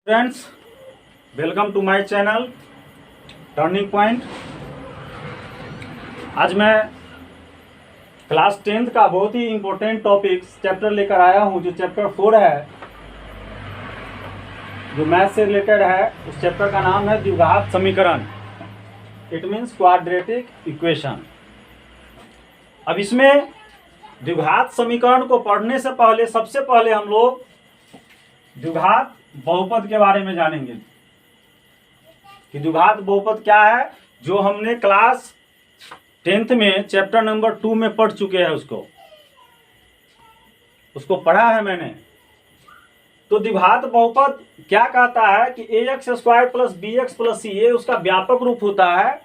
Friends, welcome to my channel turning point. आज मैं class 10th का बहुत ही इम्पोर्टेंट टॉपिक चैप्टर लेकर आया हूं, जो चैप्टर 4 है, जो मैथ से रिलेटेड है। उस चैप्टर का नाम है द्विघात समीकरण। It means quadratic equation. अब इसमें द्विघात समीकरण को पढ़ने से पहले सबसे पहले हम लोग द्विघात बहुपद के बारे में जानेंगे कि द्विघात बहुपद क्या है, जो हमने क्लास 10th में चैप्टर नंबर 2 में पढ़ चुके हैं। उसको पढ़ा है मैंने। तो द्विघात बहुपद क्या कहता है कि ax² plus bx plus c, ये उसका व्यापक रूप होता है,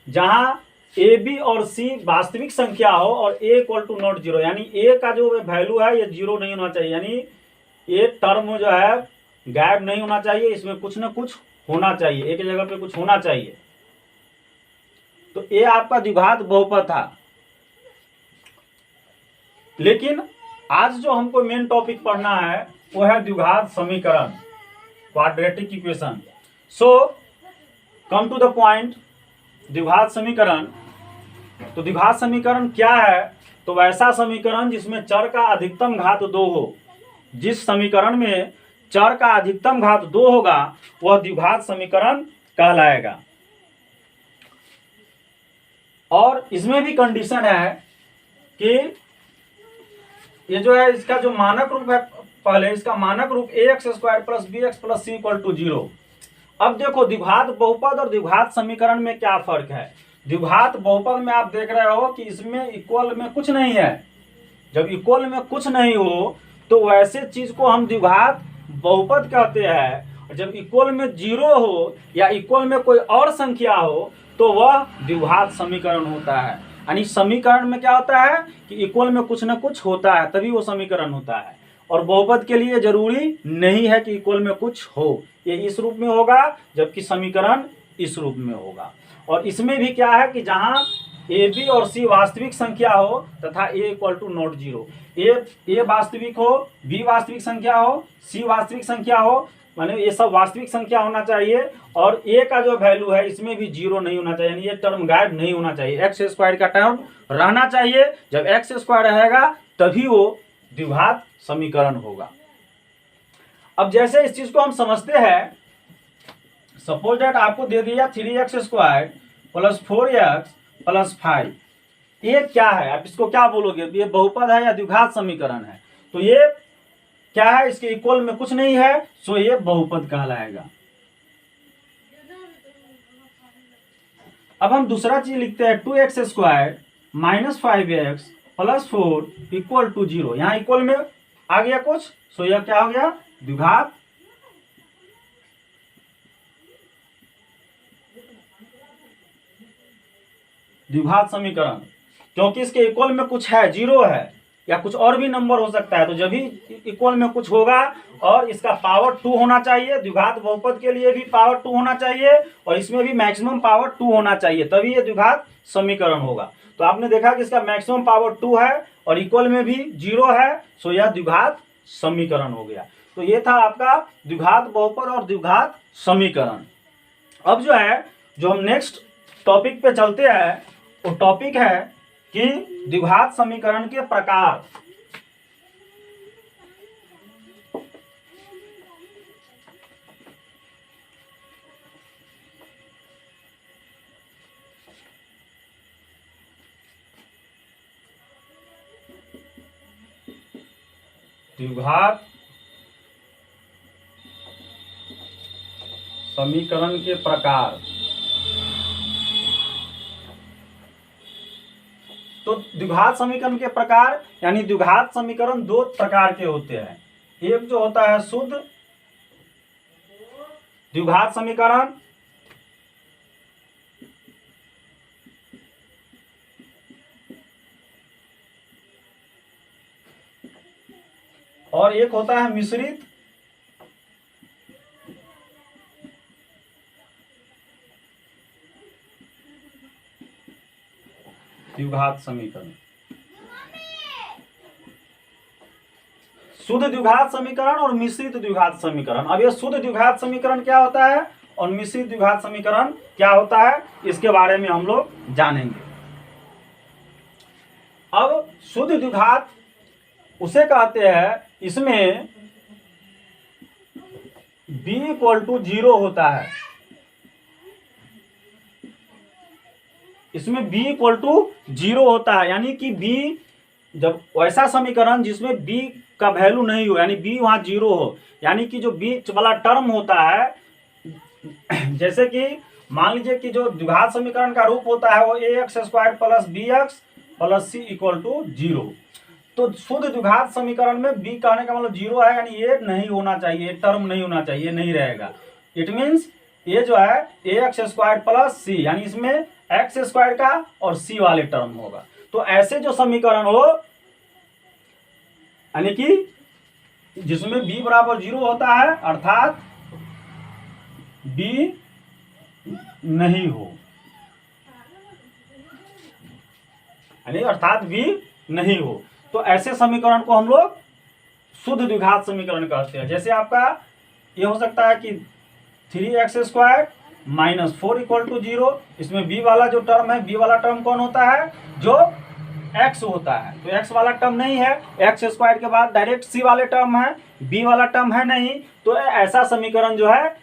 जहां a b और c वास्तविक संख्या हो और a equal to not zero, यानी a का जो वैल्यू है ये जीरो नहीं होना चाहिए, यानी ये टर्म जो है गायब नहीं होना चाहिए, इसमें कुछ ना कुछ होना चाहिए, एक जगह पे कुछ होना चाहिए। तो ये आपका द्विघात बहुपद था। लेकिन आज जो हमको मेन टॉपिक पढ़ना है वो है द्विघात समीकरण, quadratic equation. So come to the point. द्विघात समीकरण, तो द्विघात समीकरण क्या है? तो वैसा समीकरण जिसमें चर का अधिकतम घात 2 हो। जिस समीकरण में चर का अधिकतम घात 2 होगा वह द्विघात समीकरण कहलाएगा। और इसमें भी कंडीशन है कि ये जो है, इसका जो मानक रूप है, पहले इसका मानक रूप ax² plus bx plus c equal to 0। अब देखो, द्विघात बहुपद और द्विघात समीकरण में क्या फर्क है। द्विघात बहुपद में आप देख रहे हो कि इसमें इक्वल में कुछ नहीं है। जब इक्वल में कुछ नहीं हो तो वैसे चीज को हम द्विघात बहुपद कहते हैं। जब इक्वल में 0 हो या इक्वल में कोई और संख्या हो तो वह द्विघात समीकरण होता है। यानी समीकरण में क्या होता है कि इक्वल में कुछ ना कुछ होता है, तभी वो समीकरण होता है। और बहुपद के लिए जरूरी नहीं है कि इक्वल में कुछ हो, ये इस रूप में होगा जबकि समीकरण इस रूप में होगा। और इसमें भी क्या है कि जहां a b और c वास्तविक संख्या हो तथा a equal to not zero, a वास्तविक हो, b वास्तविक संख्या हो, c वास्तविक संख्या हो, माने ये सब वास्तविक संख्या होना चाहिए। और a का जो वैल्यू है इसमें भी जीरो नहीं होना चाहिए, यानी ये टर्म गायब नहीं होना चाहिए, x² का टर्म रहना चाहिए। जब x² रहेगा तभी वो द्विघात समीकरण होगा। अब जैसे इस चीज को हम समझते हैं, सपोज दैट आपको दे दिया 3x² प्लस 4x प्लस 5, ये क्या है? आप इसको क्या बोलोगे? ये बहुपद है या द्विघात समीकरण है? तो ये क्या है? इसके इक्वल में कुछ नहीं है, सो ये बहुपद कहलाएगा। अब हम दूसरा चीज लिखते हैं, 2x² minus 5x plus 4 equal to 0। यहां इक्वल में आ गया कुछ, सो यह क्या हो गया? द्विघात समीकरण। क्योंकि इसके इक्वल में कुछ है, 0 है या कुछ और भी नंबर हो सकता है, तो जब भी इक्वल में कुछ होगा और इसका पावर 2 होना चाहिए। द्विघात बहुपद के लिए भी पावर 2 होना चाहिए और इसमें भी मैक्सिमम पावर 2 होना चाहिए, तभी ये द्विघात समीकरण होगा। तो आपने देखा कि इसका मैक्सिमम पावर 2 है और इक्वल में भी 0 है, सो यह द्विघात समीकरण हो गया। तो ये था आपका द्विघात बहुपद और द्विघात समीकरण। अब जो है, जो हम नेक्स्ट टॉपिक पे चलते हैं, वो टॉपिक है कि द्विघात समीकरण के प्रकार। द्विघात समीकरण के प्रकार। तो द्विघात समीकरण के प्रकार यानी द्विघात समीकरण 2 प्रकार के होते हैं। एक जो होता है शुद्ध द्विघात समीकरण, और एक होता है मिश्रित द्विघात समीकरण। शुद्ध द्विघात समीकरण और मिश्रित द्विघात समीकरण। अब ये शुद्ध द्विघात समीकरण क्या होता है और मिश्रित द्विघात समीकरण क्या होता है, इसके बारे में हम लोग जानेंगे। अब शुद्ध द्विघात उसे कहते हैं इसमें b = 0 होता है, इसमें b = 0 होता है, यानी कि b जब वैसा समीकरण जिसमें b का वैल्यू नहीं हो, यानी b वहां 0 हो, यानी कि जो बीच वाला टर्म होता है, जैसे कि मान लीजिए कि जो द्विघात समीकरण का रूप होता है वो ax² + bx + c = 0। तो शुद्ध द्विघात समीकरण में b कहने का मतलब 0 है, यानी ये नहीं होना चाहिए, टर्म नहीं होना चाहिए, नहीं रहेगा। इट मीन्स ये जो है ax² + c, यानी इसमें x² का और c वाले टर्म होगा। तो ऐसे जो समीकरण हो, यानी कि जिसमें b = 0 होता है, अर्थात b नहीं हो, यानी अर्थात b नहीं हो, तो ऐसे समीकरण को हम लोग शुद्ध द्विघात समीकरण कहते हैं। जैसे आपका ये हो सकता है कि 3x² - 4 = 0, इसमें b वाला जो टर्म है, b वाला टर्म कौन होता है, जो x होता है, तो x वाला टर्म नहीं है, x² के बाद डायरेक्ट c वाले टर्म है, b वाला टर्म है नहीं, तो ऐसा समीकरण जो है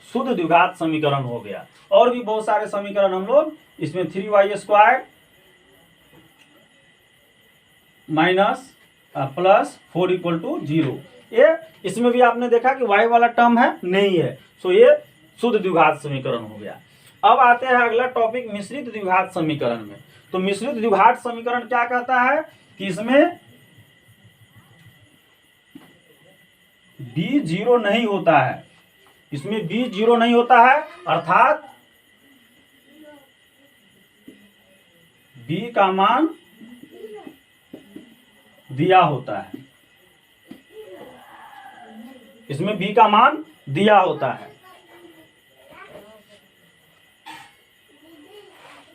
शुद्ध द्विघात समीकरण हो गया। और भी बहुत सारे समीकरण हम लोग इसमें 3y² - +4 = 0, ये इसमें भी आपने देखा कि y वाला टर्म है नहीं है, सो ये शुद्ध द्विघात समीकरण हो गया। अब आते हैं अगला टॉपिक मिश्रित द्विघात समीकरण में। तो मिश्रित द्विघात समीकरण क्या कहता है कि इसमें b 0 नहीं होता है, इसमें b 0 नहीं होता है, अर्थात b का मान दिया होता है, इसमें b का मान दिया होता है।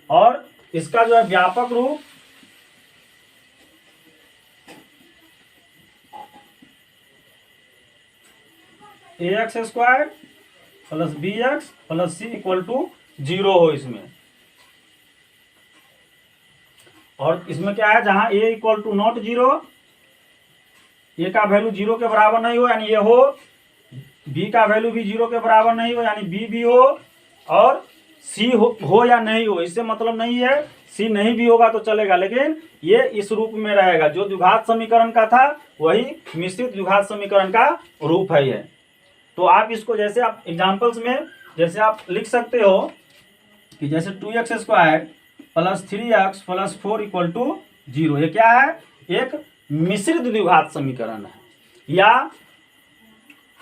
और इसका जो है व्यापक रूप ax² + bx + c = 0 हो इसमें। और इसमें क्या है, जहां a = not 0, a का वैल्यू 0 के बराबर नहीं हो, यानी ये हो, b का वैल्यू भी 0 के बराबर नहीं हो, यानी b भी हो, और c हो या नहीं हो, इससे मतलब नहीं है, c नहीं भी होगा तो चलेगा, लेकिन ये इस रूप में रहेगा। जो द्विघात समीकरण का था वही मिश्रित द्विघात समीकरण का रूप है ये। तो आप इसको जैसे आप एग्जाम्पल्स में जैसे आप लिख सकते हो कि जैसे 2x² + 3x + 4 = 0, ये क्या है, एक मिश्रित द्विघात समीकरण है। या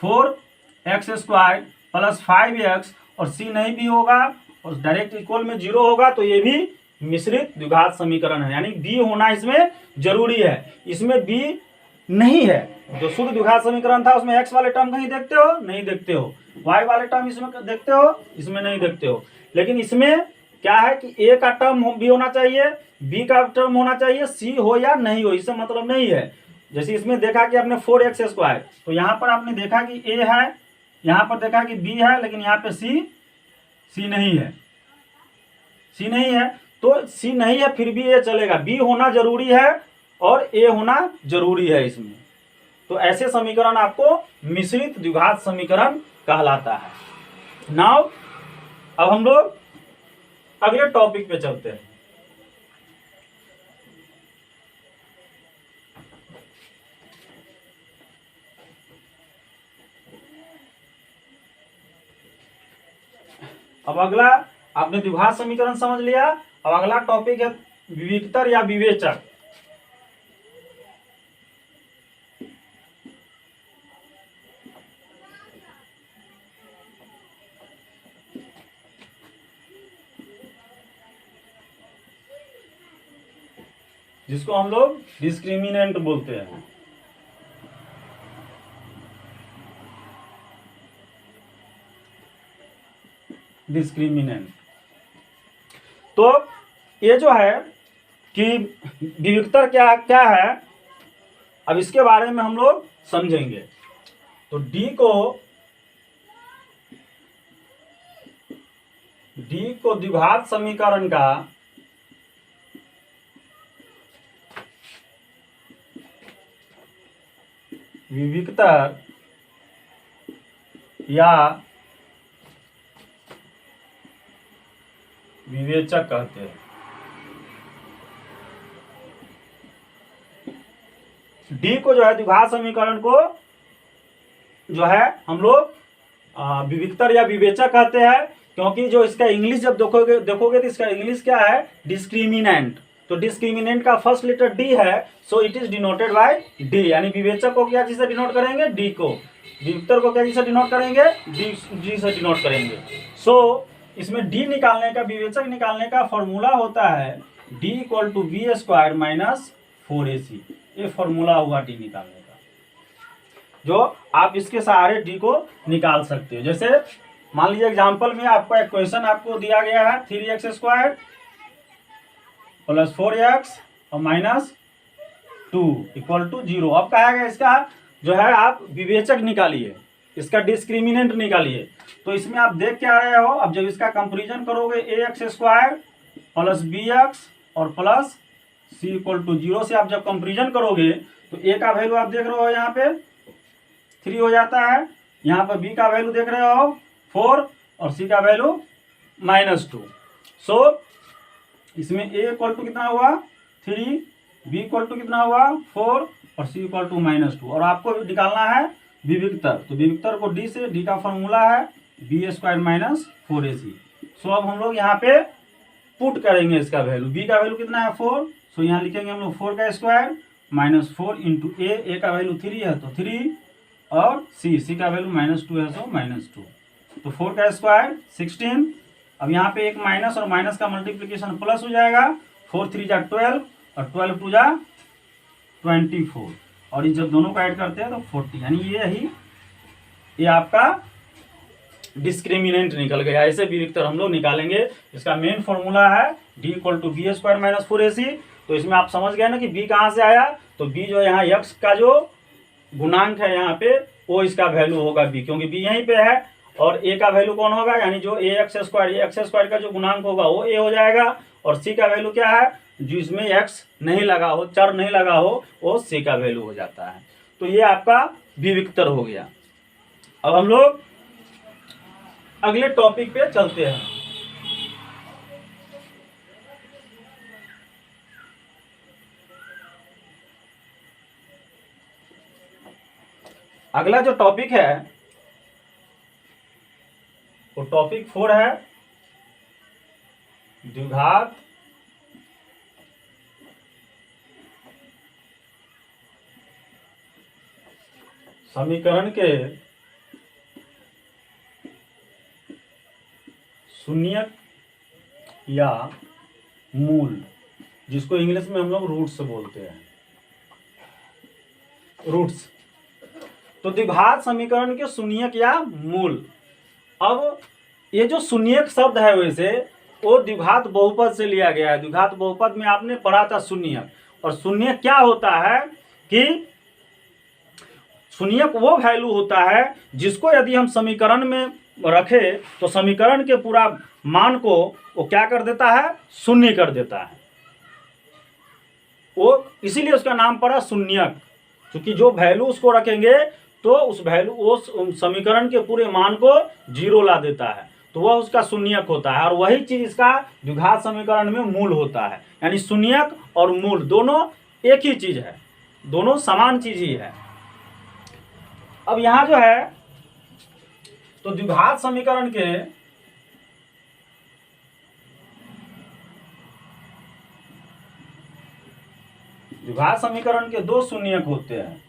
4x² + 5x और c नहीं भी होगा और डायरेक्ट इक्वल में 0 होगा, तो ये भी मिश्रित द्विघात समीकरण है, यानी b होना इसमें जरूरी है। इसमें b नहीं है, जो शुद्ध द्विघात समीकरण था उसमें x वाले टर्म कहीं देखते हो, नहीं देखते हो, y वाले टर्म इसमें देखते हो, इसमें नहीं देखते हो, लेकिन इसमें क्या है कि a का टर्म b होना चाहिए, b का टर्म होना चाहिए, c हो या नहीं हो, इससे मतलब नहीं है। जैसे इसमें देखा कि आपने 4x², तो यहाँ पर आपने देखा कि a है, यहाँ पर देखा कि b है, लेकिन यहाँ पे c नहीं है, c नहीं है, तो c नहीं है फिर भी ये चलेगा, b होना जरूरी है और a होना जरूरी है इसमें। तो ऐसे समीकरण आपको मिश्रित द्विघात समीकरण कहलाता है। नाउ अब हम लोग अगले टॉपिक पे चलते हैं। अब अगला आपने द्विघात समीकरण समझ लिया, अब अगला टॉपिक है विविक्तर या विवेचक। जिसको हम लोग डिस्क्रिमिनेंट बोलते हैं। डिस्क्रिमिनेंट, तो ये जो है कि विविक्तर क्या क्या है अब इसके बारे में हम लोग समझेंगे। तो डी को द्विघात समीकरण का विविक्तर या विवेचक कहते हैं। डी को जो है द्विघात समीकरण को जो है हम लोग विविक्तर या विवेचक कहते हैं, क्योंकि जो इसका इंग्लिश जब देखोगे तो इसका इंग्लिश क्या है, डिस्क्रिमिनेंट। तो डिस्क्रिमिनेंट का फर्स्ट लेटर डी है, so it is denoted by D. यानी विवेचक को क्या चीज से डिनोट करेंगे, डी को। विविक्तर को क्या चीज से डिनोट करेंगे, डी से डिनोट करेंगे। सो इसमें डी निकालने का, विवेचक निकालने का फॉर्मूला होता है D equal to B square minus 4ac। ये फॉर्मूला हुआ डी निकालने का, जो आप इसके सहारे डी को निकाल सकते हो। जैसे मान लीजिए एग्जांपल में आपको एक क्वेश्चन आपको दिया गया है 3x स्क्वायर प्लस 4x और माइनस 2 इक्वल टू 0। अब कहा गया इसका जो है आप विवेचक निकालिए, इसका डिस्क्रिमिनेंट निकालिए। तो इसमें आप देख क्या रहे हो, अब जब इसका कंपेरिजन करोगे ax स्क्वायर प्लस bx और प्लस c इक्वल टू 0 से आप जब कंपेरिजन करोगे तो a का वैल्यू आप देख रहे हो यहाँ पे 3 हो जाता है, यहाँ पर b का वैल्यू देख रहे हो 4 और c का वैल्यू -2। सो इसमें a इक्वल टू कितना हुआ 3, b इक्वल टू कितना हुआ 4 और c इक्वल टू -2। और आपको निकालना है विविक्तर। तो विविक्तर को d से, d का फॉर्मूला है बी स्क्वायर माइनस 4ac। सो अब हम लोग यहाँ पे पुट करेंगे इसका वैल्यू। b का वैल्यू कितना है 4, सो यहाँ लिखेंगे हम लोग 4 का स्क्वायर माइनस 4 इंटू a का वैल्यू 3 है तो 3 और c का वैल्यू -2 है तो -2। तो 4 का स्क्वायर 16। अब यहाँ पे एक माइनस और माइनस का मल्टीप्लिकेशन प्लस हो जाएगा, 4 3 जा 12 और 12 2 जा 24। और ये जब दोनों को ऐड करते हैं तो 40। यानी ये आपका डिस्क्रिमिनेंट निकल गया। ऐसे विविक्तर हम लोग निकालेंगे। इसका मेन फॉर्मूला है D equal to B square minus 4ac। तो इसमें आप समझ गए ना कि बी कहाँ से आया, तो बी जो यहाँ x का जो गुणांक है यहाँ पे वो इसका वैल्यू होगा बी, क्योंकि बी यहीं पे है। और a का वैल्यू कौन होगा, यानी जो एक्स स्क्वायर का जो गुणांक होगा वो a हो जाएगा। और c का वैल्यू क्या है, जो इसमें x नहीं लगा हो, चर नहीं लगा हो, वो c का वैल्यू हो जाता है। तो ये आपका विविक्तर हो गया। अब हम लोग अगले टॉपिक पे चलते हैं। अगला जो टॉपिक है वो टॉपिक 4 है द्विघात समीकरण के शून्यक या मूल, जिसको इंग्लिश में हम लोग रूट्स बोलते हैं, रूट्स। तो द्विघात समीकरण के शून्यक या मूल। अब ये जो शून्यक शब्द है वैसे वो द्विघात बहुपद से लिया गया है। द्विघात बहुपद में आपने पढ़ा था शून्यक। और शून्यक क्या होता है कि शून्यक वो वैल्यू होता है जिसको यदि हम समीकरण में रखे तो समीकरण के पूरा मान को वो क्या कर देता है, शून्य कर देता है। वो इसीलिए उसका नाम पड़ा शून्यक, क्योंकि जो वैल्यू उसको रखेंगे तो उस वैल्यू उस समीकरण के पूरे मान को 0 ला देता है, तो वह उसका शून्यक होता है। और वही चीज इसका द्विघात समीकरण में मूल होता है। यानी शून्यक और मूल दोनों एक ही चीज है, दोनों समान चीज ही है। अब यहां जो है तो द्विघात समीकरण के दो शून्यक होते हैं।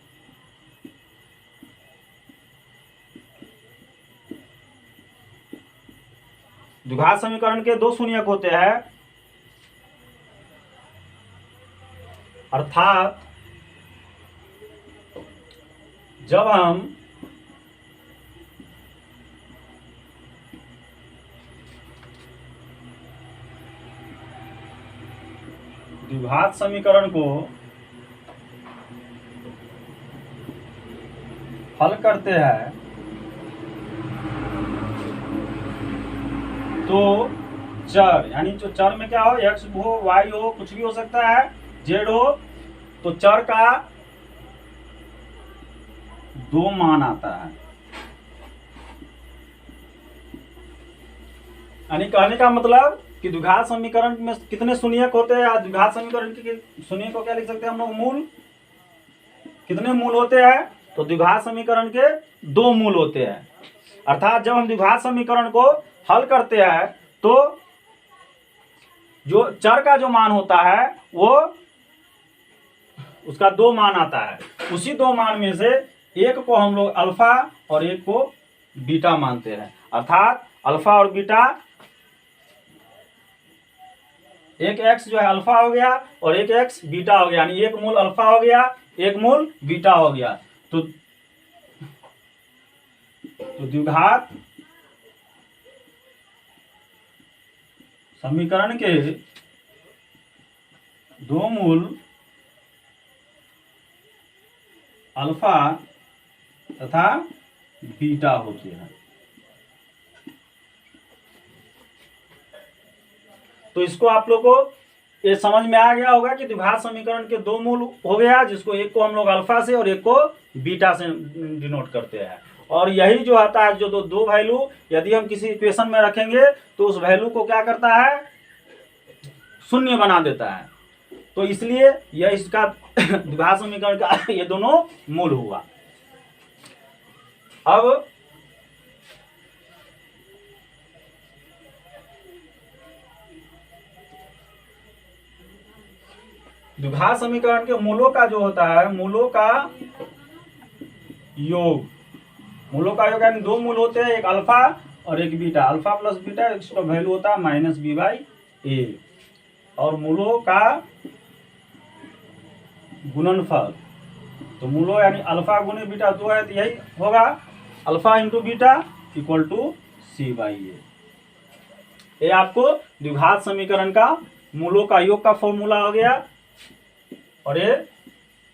द्विघात समीकरण के दो शून्यक होते हैं, अर्थात जब हम द्विघात समीकरण को हल करते हैं तो चर, यानी जो चर में क्या हो, एक्स हो, वाई हो, कुछ भी हो सकता है, जेड हो, तो चर का 2 मान आता है। यानी कहने का मतलब कि द्विघात समीकरण में कितने शून्यक होते हैं, या द्विघात समीकरण के शून्य को क्या लिख सकते हैं हम लोग, मूल। कितने मूल होते हैं, तो द्विघात समीकरण के 2 मूल होते हैं। अर्थात जब हम द्विघात समीकरण को हल करते हैं तो जो चर का जो मान होता है वो उसका 2 मान आता है। उसी 2 मान में से एक को हम लोग अल्फा और एक को बीटा मानते हैं। अर्थात अल्फा और बीटा, एक एक्स जो है अल्फा हो गया और एक एक्स बीटा हो गया, यानी एक मूल अल्फा हो गया, एक मूल बीटा हो गया। तो द्विघात समीकरण के 2 मूल अल्फा तथा बीटा होते हैं। तो इसको आप लोग को ये समझ में आ गया होगा कि द्विघात समीकरण के 2 मूल हो गया, जिसको एक को हम लोग अल्फा से और एक को बीटा से डिनोट करते हैं। और यही जो आता है, जो दो वैल्यू यदि हम किसी इक्वेशन में रखेंगे तो उस वैल्यू को क्या करता है, शून्य बना देता है। तो इसलिए यह इसका द्विघात समीकरण का ये दोनों मूल हुआ। अब द्विघात समीकरण के मूलों का जो होता है, मूलों का योग, मूलों का योग यानी 2 मूल होते हैं, एक अल्फा और एक बीटा। अल्फा प्लस बीटा, इसका वैल्यू होता है माइनस बी बाई ए। और मूलों का गुणनफल, तो मूलों यानी अल्फा गुणे बीटा 2 है, तो यही होगा alpha into beta equal to C by A. ये आपको द्विघात समीकरण का मूलों का योग का फॉर्मूला हो गया और ये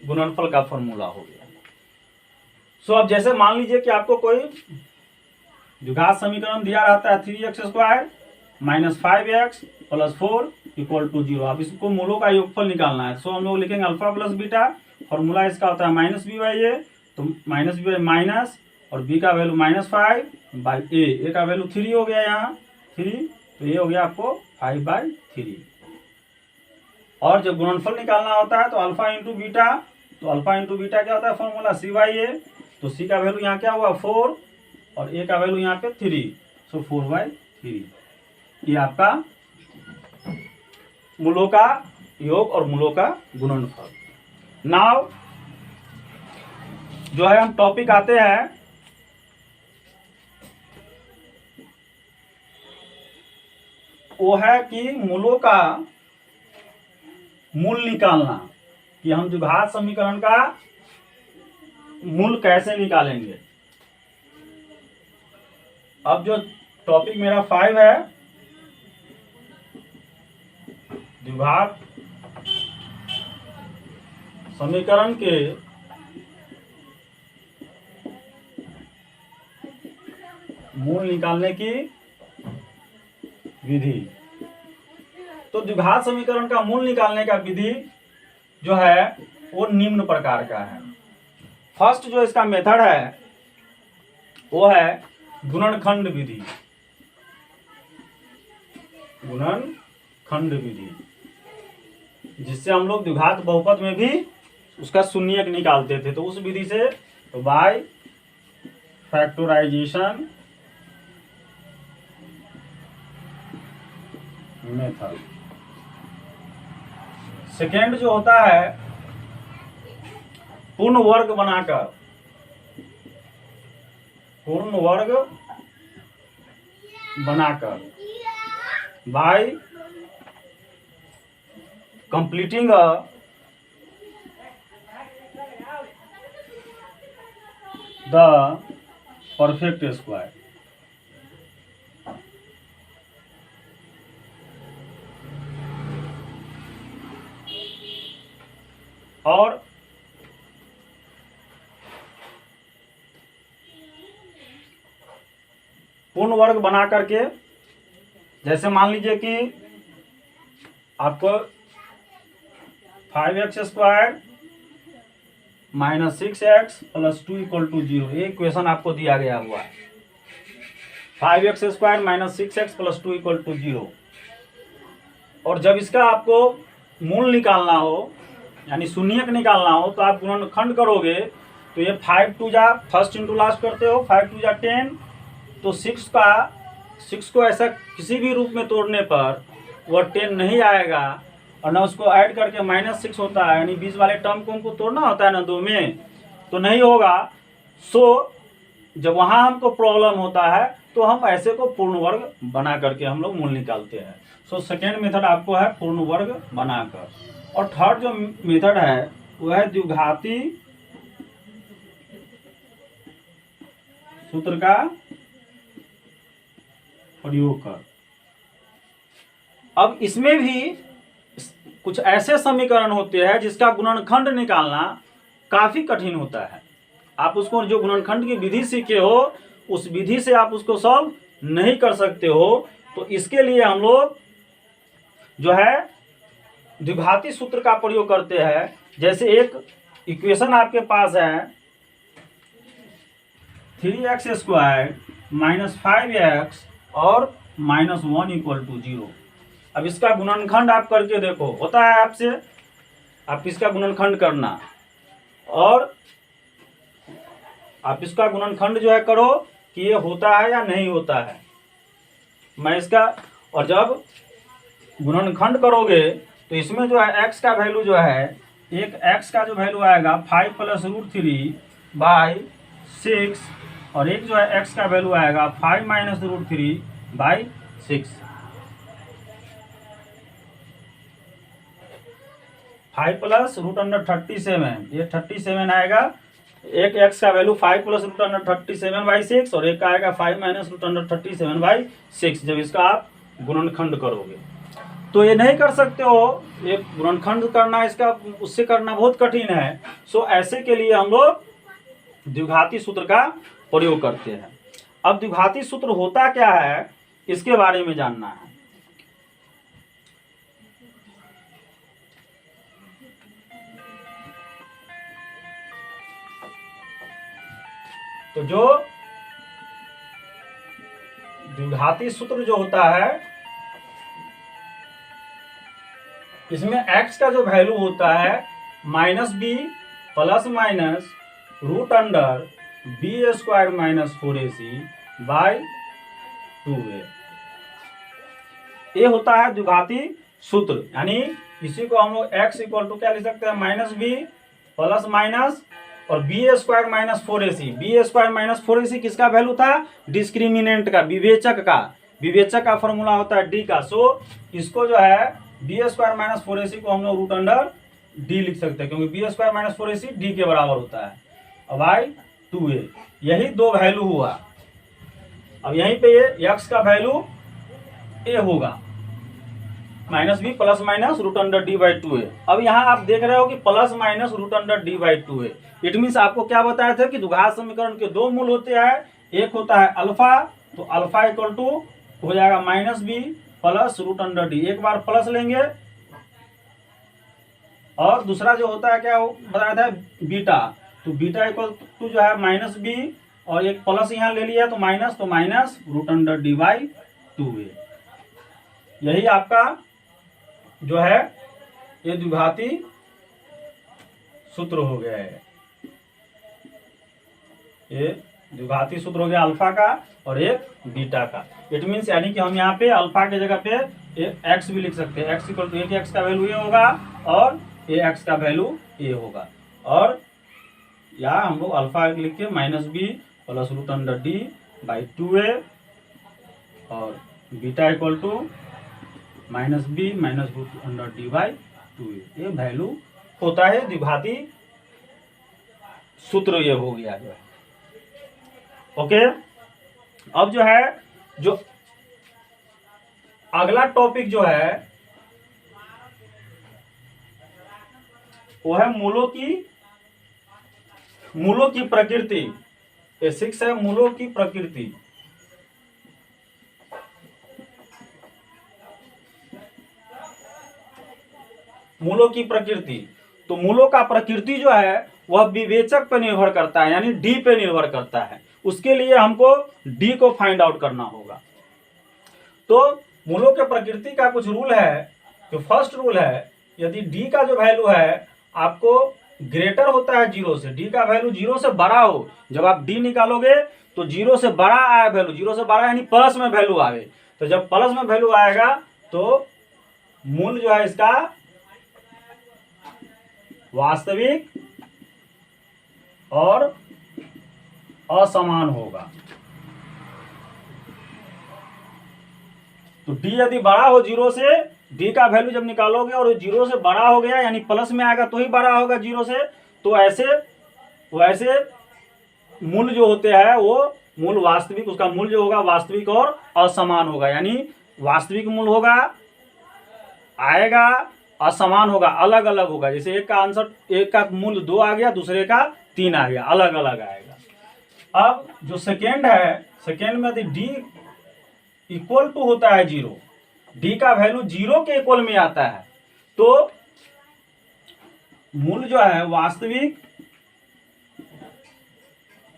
गुणनफल का फॉर्मूला हो गया। सो अब जैसे मान लीजिए कि आपको कोई द्विघात समीकरण दिया रहता है 3x² minus 5x plus 4 equal to 0। अब इसको मूलों का योगफल निकालना है। सो हम लोग लिखेंगे अल्फा प्लस बीटा, फॉर्मूला इसका होता है माइनस बी बाई ए, तो माइनस बी बाई माइनस और बी का वैल्यू -5 बाई ए का वैल्यू 3 हो गया, यहाँ 3, तो ये हो गया आपको 5/3। और जब गुणनफल निकालना होता है तो अल्फा इंटू बीटा, तो अल्फा इंटू बीटा क्या होता है फॉर्मूला सी बाई ए, तो सी का वैल्यू यहाँ क्या हुआ 4 और ए का वैल्यू यहाँ पे 3, सो 4/3। ये आपका मूलों का योग और मूलों का गुणनफल। नाउ जो है हम टॉपिक आते हैं वो है कि मूलों का मूल निकालना, कि हम द्विघात समीकरण का मूल कैसे निकालेंगे। अब जो टॉपिक मेरा 5 है, द्विघात समीकरण के मूल निकालने की विधि। तो द्विघात समीकरण का मूल निकालने का विधि जो है वो निम्न प्रकार का है। फर्स्ट जो इसका मेथड है वो है गुणनखंड विधि। गुणनखंड विधि, जिससे हम लोग द्विघात बहुपद में भी उसका शून्यक निकालते थे। तो उस विधि से, तो बाय फैक्टराइजेशन मेथड। सेकेंड जो होता है पूर्ण वर्ग बनाकर, पूर्ण वर्ग बनाकर bye completing the perfect square. और पूर्ण वर्ग बना करके, जैसे मान लीजिए कि आपको 5x² - 6x + 2 = 0 ये इक्वेशन आपको दिया गया हुआ है। 5x² - 6x + 2 = 0। और जब इसका आपको मूल निकालना हो, यानी शून्यक निकालना हो, तो आप गुणनखंड करोगे तो ये 5 2 जा, फर्स्ट इंटू लास्ट करते हो, 5 2 जा 10, तो 6 को ऐसा किसी भी रूप में तोड़ने पर वह 10 नहीं आएगा, और ना उसको ऐड करके -6 होता है, यानी बीच वाले टर्म को हमको तोड़ना होता है ना 2 में, तो नहीं होगा। सो जब वहाँ हमको प्रॉब्लम होता है तो हम ऐसे को पूर्ण वर्ग बना करके हम लोग मूल निकालते हैं। सो सेकेंड मेथड आपको है पूर्ण वर्ग बनाकर। और थर्ड जो मेथड है वो है द्विघाती सूत्र का प्रयोग कर। अब इसमें भी कुछ ऐसे समीकरण होते हैं जिसका गुणनखंड निकालना काफी कठिन होता है। आप उसको जो गुणनखंड की विधि सीखे हो उस विधि से आप उसको सॉल्व नहीं कर सकते हो, तो इसके लिए हम लोग जो है द्विघाती सूत्र का प्रयोग करते हैं। जैसे एक इक्वेशन आपके पास है 3x² - 5x और -1 = 0। अब इसका गुणनखंड आप करके देखो, होता है आपसे, आप इसका गुणनखंड करना, और आप इसका गुणनखंड जो है करो कि ये होता है या नहीं होता है। मैं इसका, और जब गुणनखंड करोगे तो इसमें जो है x का वैल्यू जो है, एक x का जो वैल्यू आएगा 5 + √3/6, और एक जो है x का वैल्यू आएगा 5 - √3/6। 5 + √37, ये 37 आएगा। एक x का वैल्यू 5 + √37/6 और एक का आएगा 5 - √37/6। जब इसका आप गुणनखंड करोगे तो ये नहीं कर सकते हो, ये गुणनखंड करना इसका उससे करना बहुत कठिन है। सो ऐसे के लिए हम लोग द्विघाती सूत्र का प्रयोग करते हैं। अब द्विघाती सूत्र होता क्या है इसके बारे में जानना है। तो जो द्विघाती सूत्र जो होता है इसमें x का जो वैल्यू होता है -b ± √b² - 4ac/2a, ये होता है द्विघाती सूत्र। यानी इसी को हम लोग x = क्या लिख सकते हैं, -b ± और b² - 4ac। b² - 4ac किसका वैल्यू था, डिस्क्रिमिनेंट का, विवेचक का फॉर्मूला होता है d का। सो इसको जो है b² - 4ac को हम लोग √d लिख सकते हैं, क्योंकि b² - 4ac d के बराबर होता है, बाई 2a। यही दो वैल्यू हुआ। अब यहीं पे ये x का वैल्यू a होगा, -b ± √d/2a। अब यहाँ आप देख रहे हो कि ± √d/2a। इट मीन्स आपको क्या बताया था कि द्विघात समीकरण के दो मूल होते हैं, एक होता है अल्फा, तो अल्फा = हो जाएगा -b + √d। एक बार प्लस लेंगे, और दूसरा जो होता है क्या बताया था बीटा, तो बीटा = जो है -b, और एक प्लस यहाँ ले लिया तो माइनस, तो -√d/2a। यही आपका जो है ये द्विघाती सूत्र हो गया है। ये द्विघाती सूत्र हो गया अल्फा का और एक बीटा का। इट मीन्स यानी कि हम यहाँ पे अल्फा के जगह पे x भी लिख सकते हैं। x = एक x का वैल्यू ये होगा और a x का वैल्यू a होगा, और यहाँ हम लोग अल्फा लिख के -b + √d/2a और बीटा = -b - √d/2a। ये वैल्यू होता है द्विघाती सूत्र, ये हो गया जो है। ओके, अब जो है जो अगला टॉपिक जो है वो है मूलों की प्रकृति। ये 6 है मूलों की प्रकृति। मूलों की प्रकृति, तो मूलों का प्रकृति जो है वह विवेचक पर निर्भर करता है, यानी डी पे निर्भर करता है। उसके लिए हमको डी को फाइंड आउट करना होगा। तो मूलों के प्रकृति का कुछ रूल है। तो फर्स्ट रूल है, यदि डी का जो वैल्यू है आपको ग्रेटर होता है 0 से, डी का वैल्यू 0 से बड़ा हो, जब आप डी निकालोगे तो 0 से बड़ा आया वैल्यू, 0 से बड़ा यानी प्लस में वैल्यू आवे, तो जब प्लस में वैल्यू आएगा तो मूल जो है इसका वास्तविक और असमान होगा। तो डी यदि बड़ा हो 0 से, डी का वैल्यू जब निकालोगे और 0 से बड़ा हो गया यानी प्लस में आएगा तो ही बड़ा होगा 0 से, तो वैसे मूल जो होते हैं वो मूल वास्तविक, उसका मूल जो होगा वास्तविक और असमान होगा, यानी वास्तविक मूल होगा आएगा, असमान होगा, अलग अलग होगा। जैसे एक का आंसर, एक का मूल 2 आ गया, दूसरे का 3 आ गया, अलग अलग आएगा। अब जो सेकेंड है, सेकेंड में यदि डी इक्वल टू होता है 0, डी का वैल्यू 0 के इक्वल में आता है, तो मूल जो है वास्तविक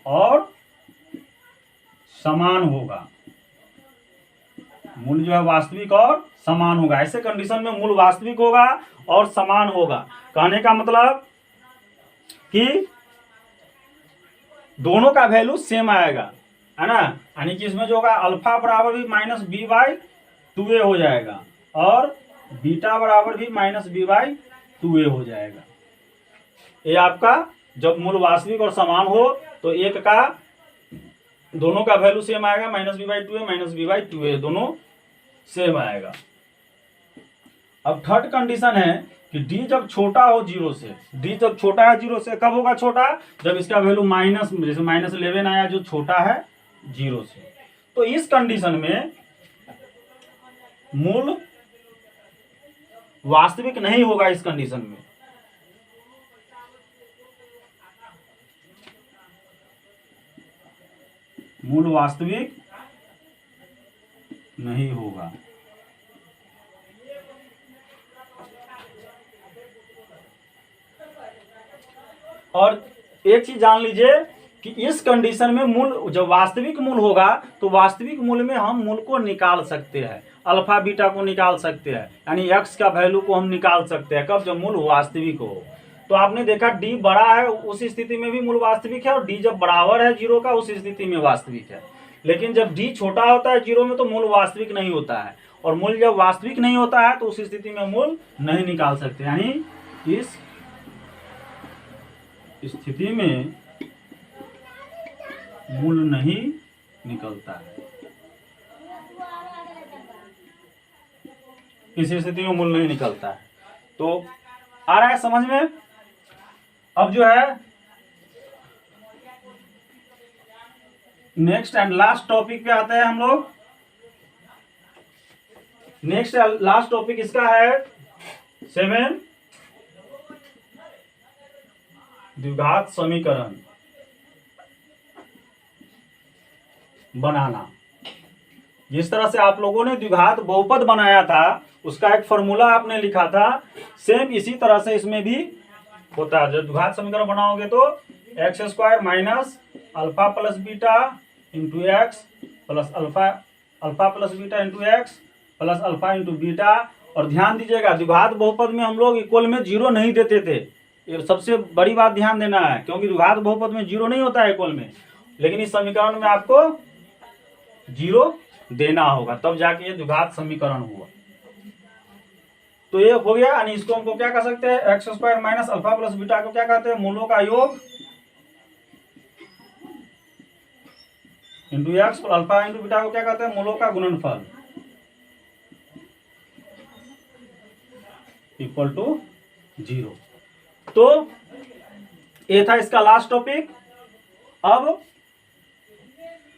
और समान होगा, मूल जो है वास्तविक और समान होगा। ऐसे कंडीशन में मूल वास्तविक होगा और समान होगा। कहने का मतलब कि दोनों का वैल्यू सेम आएगा, है ना, यानी कि इसमें जो होगा अल्फा बराबर भी माइनस बी बाई 2a हो जाएगा और बीटा बराबर भी माइनस बी बाई 2a हो जाएगा। ये आपका जब मूल वास्तविक और समान हो तो एक का दोनों का वैल्यू सेम आएगा, minus B by 2a minus B by 2a दोनों सेम आएगा। अब थर्ड कंडीशन है कि डी जब छोटा हो 0 से, डी जब छोटा है 0 से, कब होगा छोटा? जब इसका वैल्यू माइनस, जैसे माइनस 11 आया जो छोटा है 0 से। तो इस कंडीशन में मूल वास्तविक नहीं होगा। इस कंडीशन में मूल वास्तविक नहीं होगा। और एक चीज जान लीजिए कि इस कंडीशन में मूल, जब वास्तविक मूल होगा तो वास्तविक मूल में हम मूल को निकाल सकते हैं, अल्फा बीटा को निकाल सकते हैं, यानी एक्स का वैल्यू को हम निकाल सकते हैं। कब? जब मूल वास्तविक हो। तो आपने देखा डी बड़ा है उस स्थिति में भी मूल वास्तविक है, और डी जब बराबर है 0 का उस स्थिति में वास्तविक है। लेकिन जब डी छोटा होता है 0 में तो मूल वास्तविक नहीं होता है, और मूल जब वास्तविक नहीं होता है तो उस स्थिति में मूल नहीं निकाल सकते, यानी इस स्थिति में मूल नहीं निकलता है। इस स्थिति में मूल नहीं निकलता है। तो आ रहा है समझ में? अब जो है नेक्स्ट एंड लास्ट टॉपिक पे आते हैं हम लोग। नेक्स्ट लास्ट टॉपिक इसका है 7, द्विघात समीकरण बनाना। जिस तरह से आप लोगों ने द्विघात बहुपद बनाया था उसका एक फॉर्मूला आपने लिखा था, सेम इसी तरह से इसमें भी होता है। जब द्विघात समीकरण बनाओगे तो x square minus alpha plus beta into x plus alpha plus beta into x plus alpha into beta. और ध्यान दीजिएगा द्विघात बहुपद में हम लोग इक्वल में 0 नहीं देते थे, ये सबसे बड़ी बात ध्यान देना है, क्योंकि द्विघात बहुपद में 0 नहीं होता है इक्वल में। लेकिन इस समीकरण में आपको 0 देना होगा, तब जाके ये द्विघात समीकरण हुआ। तो ये हो गया, यानी इसको हमको क्या कह सकते हैं, x square minus alpha plus beta को क्या कहते हैं, मूलों का योग into x alpha into beta को क्या कहते हैं, मूलों का गुणनफल इक्वल टू 0। तो ये था इसका लास्ट टॉपिक। अब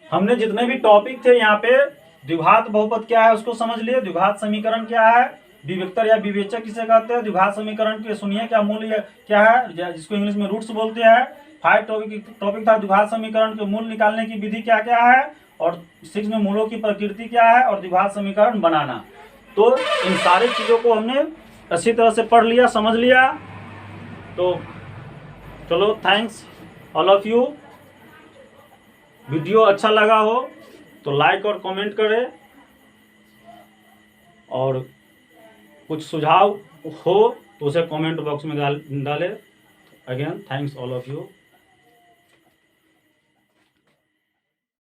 हमने जितने भी टॉपिक थे यहाँ पे, द्विघात बहुपद क्या है उसको समझ लिए, द्विघात समीकरण क्या है, विवेक्तर या विवेचक किसे कहते हैं, द्विघात समीकरण के सुनिए क्या मूल क्या है, जिसको इंग्लिश में रूट्स बोलते हैं। 5 टॉपिक था द्विघात समीकरण के मूल निकालने की विधि क्या क्या है, और 6 में मूलों की प्रकृति क्या है, और द्विघात समीकरण बनाना। तो इन सारी चीजों को हमने अच्छी तरह से पढ़ लिया, समझ लिया। तो चलो, thanks all of you. Video अच्छा लगा हो तो लाइक और कमेंट करें, और कुछ सुझाव हो तो उसे कमेंट बॉक्स में डालें। Again thanks all of you.